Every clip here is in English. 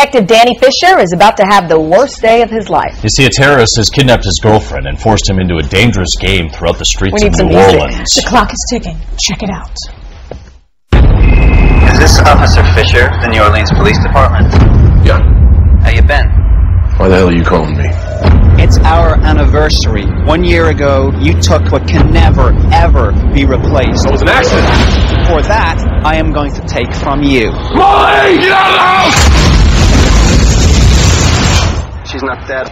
Detective Danny Fisher is about to have the worst day of his life. You see, a terrorist has kidnapped his girlfriend and forced him into a dangerous game throughout the streets of New Orleans. The clock is ticking. Check it out. Is this Officer Fisher, the New Orleans Police Department? Yeah. How you been? Why the hell are you calling me? It's our anniversary. 1 year ago, you took what can never, ever be replaced. It was an accident. For that, I am going to take from you. Molly! Get out of the house! She's not dead.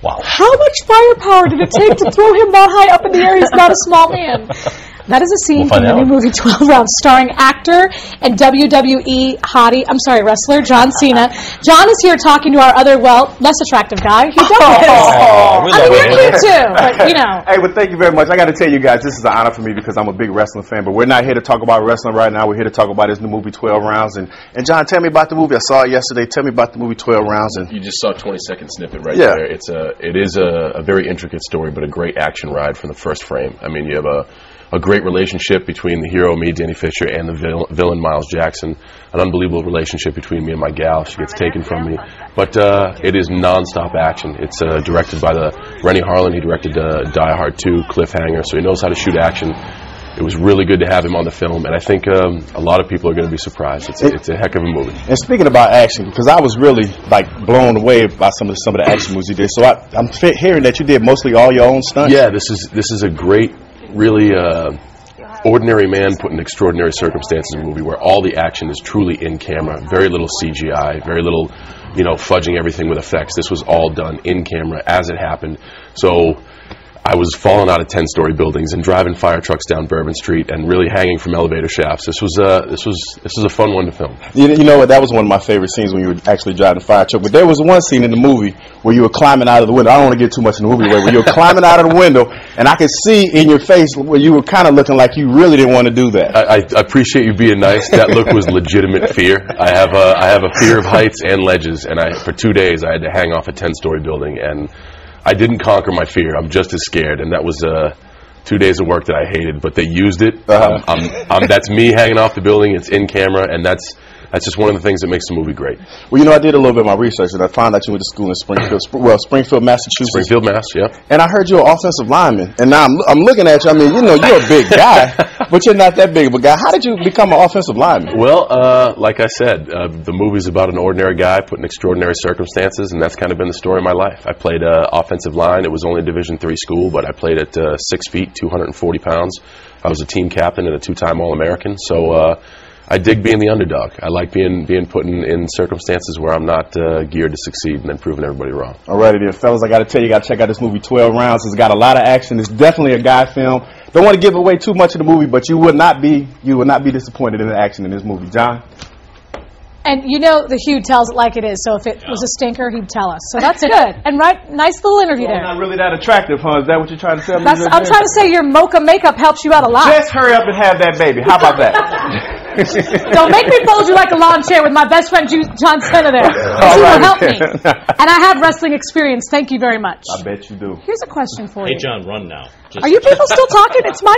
Wow. How much firepower did it take to throw him that high up in the air? He's not a small man. That is a scene from the new movie 12 Rounds, starring actor and WWE wrestler John Cena. John is here talking to our other, less attractive guy. He does. You're cute too, but you know. Hey, well, thank you very much. I got to tell you guys, this is an honor for me because I'm a big wrestling fan. But we're not here to talk about wrestling right now. We're here to talk about this new movie 12 Rounds. And John, tell me about the movie. I saw it yesterday. Tell me about the movie 12 Rounds. And you just saw a 20-second snippet right there. It is a very intricate story, but a great action ride from the first frame. I mean, you have a great relationship between the hero, me, Danny Fisher, and the villain, Miles Jackson. An unbelievable relationship between me and my gal. She gets taken from me. But it is non-stop action. It's directed by Rennie Harlan. He directed Die Hard 2, Cliffhanger, so he knows how to shoot action. It was really good to have him on the film, and I think a lot of people are going to be surprised. It's a heck of a movie. And speaking about action, because I was really blown away by some of the action movies you did. So I'm hearing that you did mostly all your own stunts. Yeah, this is a great, really ordinary man put in extraordinary circumstances movie where all the action is truly in camera. Very little CGI, very little, fudging everything with effects. This was all done in camera as it happened. So I was falling out of 10-story buildings and driving fire trucks down Bourbon Street and really hanging from elevator shafts. This was a fun one to film. You know what? That was one of my favorite scenes when you were actually driving the fire truck. But there was one scene in the movie where you were climbing out of the window. I don't want to get too much in the movie, where you were climbing out of the window, and I could see in your face where you were kind of looking like you really didn't want to do that. I appreciate you being nice. That look was legitimate fear. I have a fear of heights and ledges, and for 2 days I had to hang off a 10-story building, and I didn't conquer my fear. I'm just as scared, and that was 2 days of work that I hated. But they used it. That's me hanging off the building. It's in camera, and that's just one of the things that makes the movie great. Well, I did a little bit of my research, and I found out you went to school in Springfield, Massachusetts. Springfield, Mass. Yeah. And I heard you're an offensive lineman, and now I'm looking at you. I mean, you're a big guy, but you're not that big of a guy. How did you become an offensive lineman? Well, like I said, the movie's about an ordinary guy put in extraordinary circumstances, and that's kind of been the story of my life. I played offensive line. It was only a Division III school, but I played at 6 feet, 240 pounds. I was a team captain and a two-time All-American, so I dig being the underdog. I like being put in circumstances where I'm not geared to succeed and then proving everybody wrong. Alrighty then, fellas, I got to tell you, got to check out this movie 12 Rounds. It's got a lot of action. It's definitely a guy film. Don't want to give away too much of the movie, but you would not be disappointed in the action in this movie. John? And the Hugh tells it like it is, so if it was a stinker, he'd tell us. So that's good. And nice little interview there. Not really that attractive, huh? Is that what you're trying to tell me? I'm trying to say your mocha makeup helps you out a lot. Just hurry up and have that baby. How about that? Don't make me fold you like a lawn chair with my best friend John Cena there. He will help me. And I have wrestling experience. Thank you very much. I bet you do. Here's a question for you. Hey, John, run now. Are you people still talking? It's my...